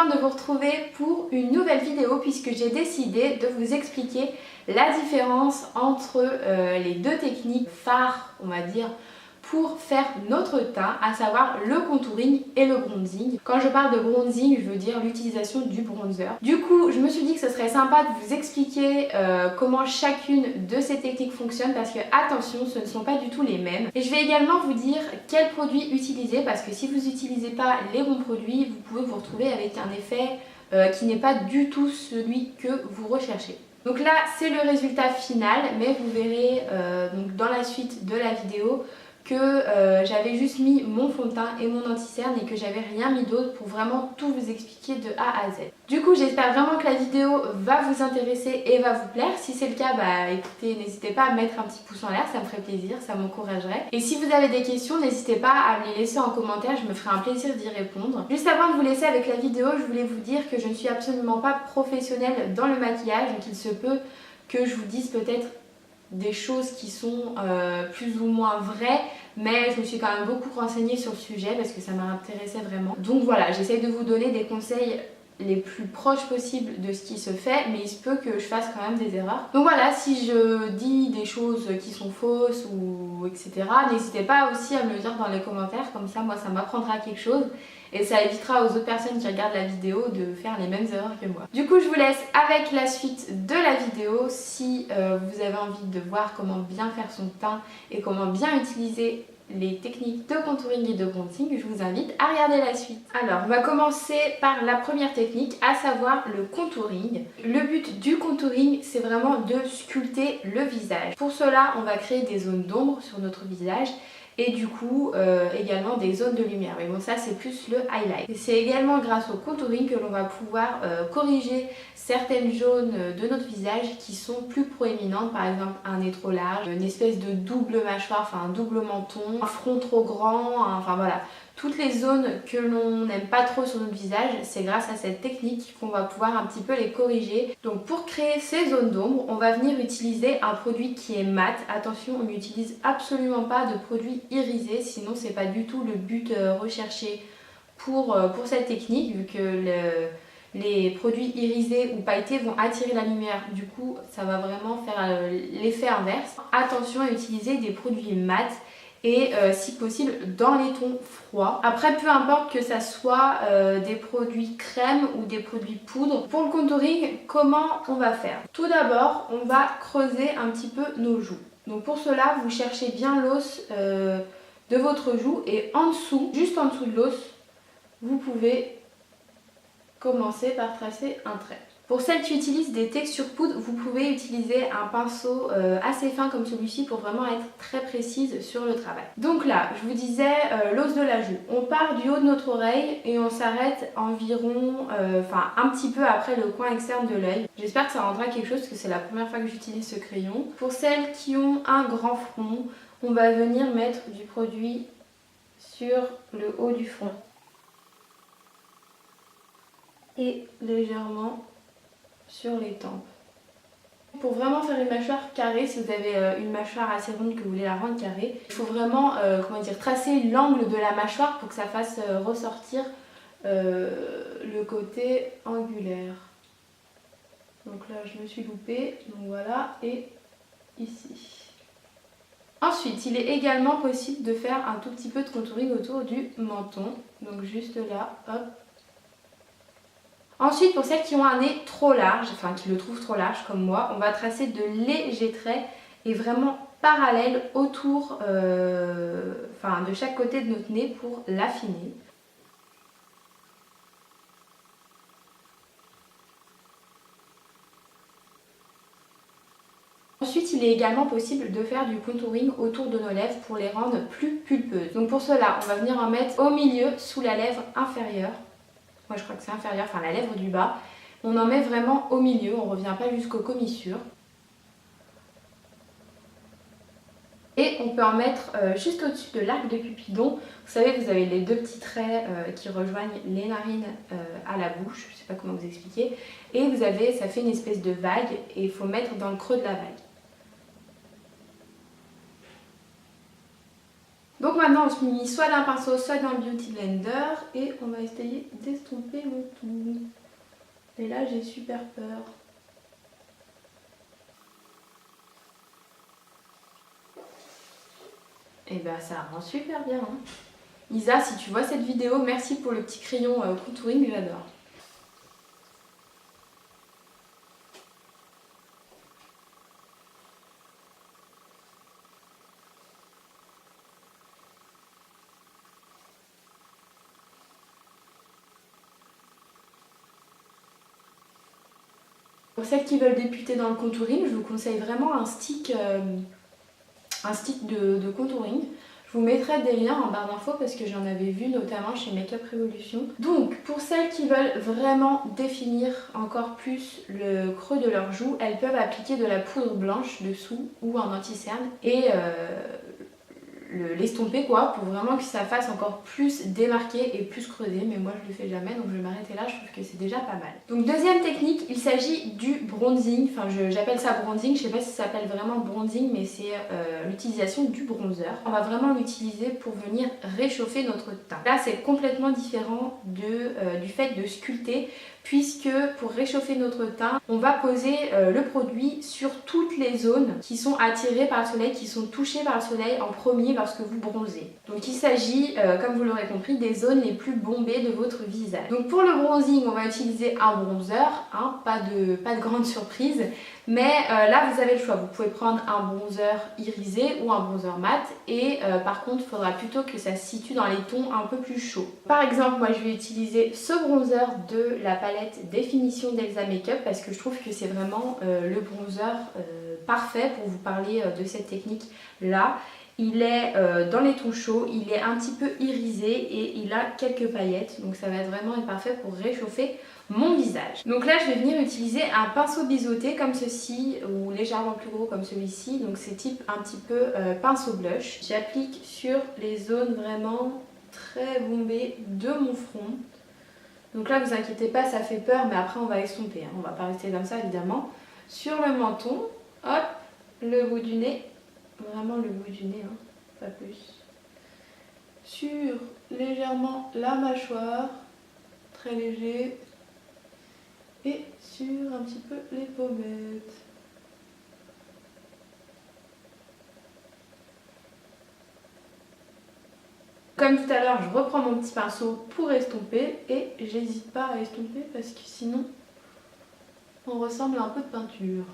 contente de vous retrouver pour une nouvelle vidéo puisque j'ai décidé de vous expliquer la différence entre les deux techniques phares, on va dire, pour faire notre teint, à savoir le contouring et le bronzing. Quand je parle de bronzing, je veux dire l'utilisation du bronzer. Du coup, je me suis dit que ce serait sympa de vous expliquer comment chacune de ces techniques fonctionne parce que, attention, ce ne sont pas du tout les mêmes. Et je vais également vous dire quels produits utiliser parce que si vous n'utilisez pas les bons produits, vous pouvez vous retrouver avec un effet qui n'est pas du tout celui que vous recherchez. Donc là, c'est le résultat final, mais vous verrez donc dans la suite de la vidéo que j'avais juste mis mon fond de teint et mon anti-cerne et que j'avais rien mis d'autre pour vraiment tout vous expliquer de A à Z. Du coup, j'espère vraiment que la vidéo va vous intéresser et va vous plaire. Si c'est le cas, bah écoutez, n'hésitez pas à mettre un petit pouce en l'air, ça me ferait plaisir, ça m'encouragerait. Et si vous avez des questions, n'hésitez pas à me les laisser en commentaire, je me ferai un plaisir d'y répondre. Juste avant de vous laisser avec la vidéo, je voulais vous dire que je ne suis absolument pas professionnelle dans le maquillage, donc il se peut que je vous dise peut-être des choses qui sont plus ou moins vraies, mais je me suis quand même beaucoup renseignée sur le sujet parce que ça m'intéressait vraiment. Donc voilà, j'essaye de vous donner des conseils les plus proches possibles de ce qui se fait, mais il se peut que je fasse quand même des erreurs. Donc voilà, si je dis des choses qui sont fausses ou etc, n'hésitez pas aussi à me le dire dans les commentaires, comme ça moi ça m'apprendra quelque chose et ça évitera aux autres personnes qui regardent la vidéo de faire les mêmes erreurs que moi. Du coup, je vous laisse avec la suite de la vidéo. Si vous avez envie de voir comment bien faire son teint et comment bien utiliser les techniques de contouring et de bronzing, je vous invite à regarder la suite. Alors, on va commencer par la première technique, à savoir le contouring. Le but du contouring, c'est vraiment de sculpter le visage. Pour cela, on va créer des zones d'ombre sur notre visage et du coup également des zones de lumière. Mais bon, ça c'est plus le highlight. Et c'est également grâce au contouring que l'on va pouvoir corriger certaines zones de notre visage qui sont plus proéminentes, par exemple un nez trop large, une espèce de double mâchoire, enfin un double menton, un front trop grand, enfin voilà. Toutes les zones que l'on n'aime pas trop sur notre visage, c'est grâce à cette technique qu'on va pouvoir un petit peu les corriger. Donc pour créer ces zones d'ombre, on va venir utiliser un produit qui est mat. Attention, on n'utilise absolument pas de produit irisé, sinon c'est pas du tout le but recherché pour cette technique, vu que les produits irisés ou pailletés vont attirer la lumière. Du coup, ça va vraiment faire l'effet inverse. Attention à utiliser des produits mat et si possible dans les tons froids. Après, peu importe que ça soit des produits crème ou des produits poudre. Pour le contouring, comment on va faire? Tout d'abord, on va creuser un petit peu nos joues. Donc pour cela, vous cherchez bien l'os de votre joue et en dessous, juste en dessous de l'os, vous pouvez commencer par tracer un trait. Pour celles qui utilisent des textures poudre, vous pouvez utiliser un pinceau assez fin comme celui-ci pour vraiment être très précise sur le travail. Donc là, je vous disais l'os de la joue. On part du haut de notre oreille et on s'arrête environ, un petit peu après le coin externe de l'œil. J'espère que ça rendra quelque chose parce que c'est la première fois que j'utilise ce crayon. Pour celles qui ont un grand front, on va venir mettre du produit sur le haut du front. Et légèrement sur les tempes. Pour vraiment faire une mâchoire carrée, si vous avez une mâchoire assez ronde que vous voulez la rendre carrée, il faut vraiment tracer l'angle de la mâchoire pour que ça fasse ressortir le côté angulaire. Donc là je me suis loupée, donc voilà, et ici. Ensuite, il est également possible de faire un tout petit peu de contouring autour du menton, donc juste là, hop. Ensuite, pour celles qui ont un nez trop large, enfin qui le trouvent trop large comme moi, on va tracer de légers traits et vraiment parallèles autour de chaque côté de notre nez pour l'affiner. Ensuite, il est également possible de faire du contouring autour de nos lèvres pour les rendre plus pulpeuses. Donc pour cela, on va venir en mettre au milieu sous la lèvre inférieure. Moi je crois que c'est inférieur, enfin la lèvre du bas. On en met vraiment au milieu, on ne revient pas jusqu'aux commissures. Et on peut en mettre juste au-dessus de l'arc de Cupidon. Vous savez, vous avez les deux petits traits qui rejoignent les narines à la bouche, je ne sais pas comment vous expliquer. Et vous avez, ça fait une espèce de vague et il faut mettre dans le creux de la vague. Donc maintenant on se munit soit d'un pinceau, soit d'un Beauty Blender et on va essayer d'estomper le tout. Et là j'ai super peur. Et bah ça rend super bien. Hein. Isa, si tu vois cette vidéo, merci pour le petit crayon contouring, j'adore. Pour celles qui veulent débuter dans le contouring, je vous conseille vraiment un stick de contouring. Je vous mettrai des liens en barre d'infos parce que j'en avais vu notamment chez Makeup Revolution. Donc pour celles qui veulent vraiment définir encore plus le creux de leurs joues, elles peuvent appliquer de la poudre blanche dessous ou un anti-cerne et l'estomper quoi, pour vraiment que ça fasse encore plus démarqué et plus creusé, mais moi je le fais jamais donc je vais m'arrêter là, je trouve que c'est déjà pas mal. Donc deuxième technique, il s'agit du bronzing, enfin j'appelle ça bronzing, je sais pas si ça s'appelle vraiment bronzing, mais c'est l'utilisation du bronzer. On va vraiment l'utiliser pour venir réchauffer notre teint. Là c'est complètement différent du fait de sculpter, puisque pour réchauffer notre teint, on va poser le produit sur toutes les zones qui sont attirées par le soleil, qui sont touchées par le soleil en premier lorsque vous bronzez. Donc il s'agit, comme vous l'aurez compris, des zones les plus bombées de votre visage. Donc pour le bronzing, on va utiliser un bronzer, hein, pas de grande surprise, mais là vous avez le choix. Vous pouvez prendre un bronzer irisé ou un bronzer mat et par contre il faudra plutôt que ça se situe dans les tons un peu plus chauds. Par exemple, moi je vais utiliser ce bronzer de la palette Définition d'Elsa Makeup parce que je trouve que c'est vraiment le bronzer parfait pour vous parler de cette technique là. Il est dans les tons chauds, il est un petit peu irisé et il a quelques paillettes, donc ça va être vraiment parfait pour réchauffer mon visage. Donc là je vais venir utiliser un pinceau biseauté comme ceci ou légèrement plus gros comme celui-ci, donc c'est type un petit peu pinceau blush. J'applique sur les zones vraiment très bombées de mon front. Donc là vous inquiétez pas, ça fait peur mais après on va estomper, hein. On va pas rester comme ça évidemment. Sur le menton, hop, le bout du nez, vraiment le bout du nez, hein, pas plus. Sur légèrement la mâchoire, très léger. Et sur un petit peu les pommettes. Comme tout à l'heure, je reprends mon petit pinceau pour estomper et j'hésite pas à estomper parce que sinon on ressemble à un peu de peinture.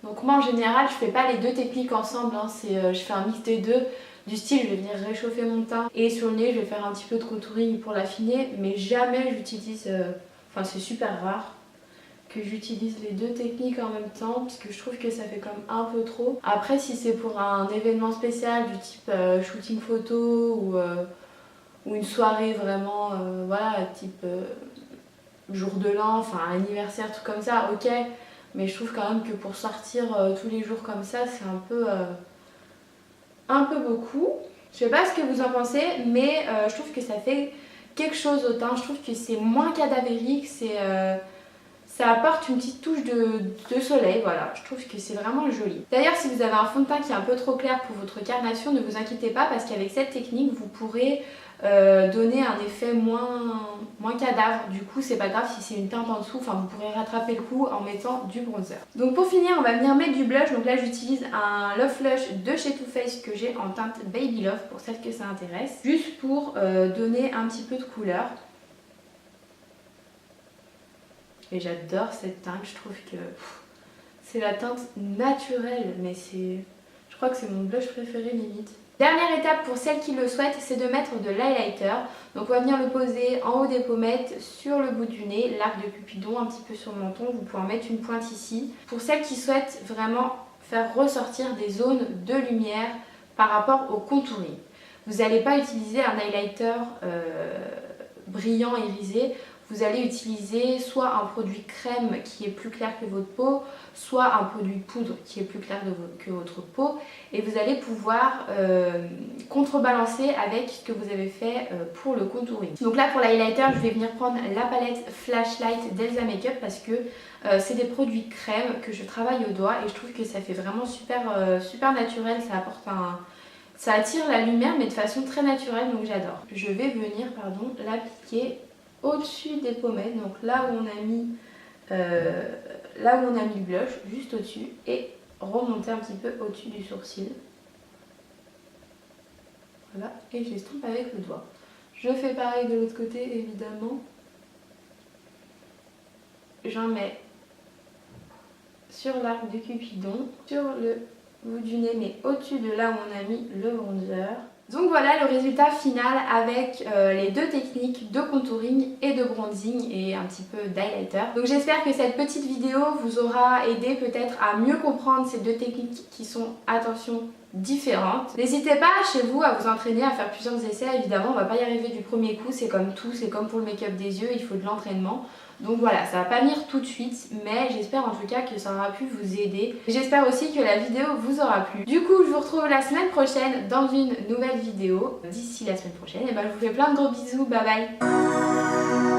Donc moi en général je fais pas les deux techniques ensemble, hein. Je fais un mix des deux, du style je vais venir réchauffer mon teint et sur le nez je vais faire un petit peu de contouring pour l'affiner, mais jamais j'utilise, enfin c'est super rare que j'utilise les deux techniques en même temps parce que je trouve que ça fait comme un peu trop. Après si c'est pour un événement spécial du type shooting photo ou une soirée vraiment voilà type jour de l'an, enfin anniversaire, tout comme ça, ok. Mais je trouve quand même que pour sortir tous les jours comme ça, c'est un peu beaucoup. Je sais pas ce que vous en pensez, mais je trouve que ça fait quelque chose au teint. Je trouve que c'est moins cadavérique, ça apporte une petite touche de soleil, voilà. Je trouve que c'est vraiment joli. D'ailleurs, si vous avez un fond de teint qui est un peu trop clair pour votre carnation, ne vous inquiétez pas parce qu'avec cette technique, vous pourrez donner un effet moins cadavre. Du coup, c'est pas grave si c'est une teinte en dessous, enfin vous pourrez rattraper le coup en mettant du bronzer. Donc pour finir, on va venir mettre du blush. Donc là, j'utilise un Love Flush de chez Too Faced que j'ai en teinte Baby Love pour celles que ça intéresse. Juste pour donner un petit peu de couleur. Et j'adore cette teinte, je trouve que c'est la teinte naturelle, mais je crois que c'est mon blush préféré limite. Dernière étape pour celles qui le souhaitent, c'est de mettre de l'highlighter. Donc on va venir le poser en haut des pommettes, sur le bout du nez, l'arc de Cupidon, un petit peu sur le menton. Vous pouvez en mettre une pointe ici. Pour celles qui souhaitent vraiment faire ressortir des zones de lumière par rapport au contouring. Vous n'allez pas utiliser un highlighter brillant irisé. Vous allez utiliser soit un produit crème qui est plus clair que votre peau, soit un produit poudre qui est plus clair que votre peau. Et vous allez pouvoir contrebalancer avec ce que vous avez fait pour le contouring. Donc là pour l'highlighter, je vais venir prendre la palette Flashlight d'Elsa Makeup parce que c'est des produits crème que je travaille au doigt et je trouve que ça fait vraiment super naturel, ça apporte Ça attire la lumière mais de façon très naturelle, donc j'adore. Je vais venir l'appliquer au-dessus des pommettes, donc là où on a mis le blush, juste au-dessus, et remonter un petit peu au-dessus du sourcil. Voilà, et j'estompe avec le doigt. Je fais pareil de l'autre côté évidemment. J'en mets sur l'arc de Cupidon, sur le bout du nez, mais au-dessus de là où on a mis le bronzer. Donc voilà le résultat final avec les deux techniques de contouring et de bronzing et un petit peu d'highlighter. Donc j'espère que cette petite vidéo vous aura aidé peut-être à mieux comprendre ces deux techniques qui sont, attention, différentes. N'hésitez pas chez vous à vous entraîner à faire plusieurs essais. Évidemment on va pas y arriver du premier coup, c'est comme tout, c'est comme pour le make-up des yeux, il faut de l'entraînement. Donc voilà, ça va pas venir tout de suite, mais j'espère en tout cas que ça aura pu vous aider. J'espère aussi que la vidéo vous aura plu. Du coup, je vous retrouve la semaine prochaine dans une nouvelle vidéo. D'ici la semaine prochaine, et ben, je vous fais plein de gros bisous, bye bye.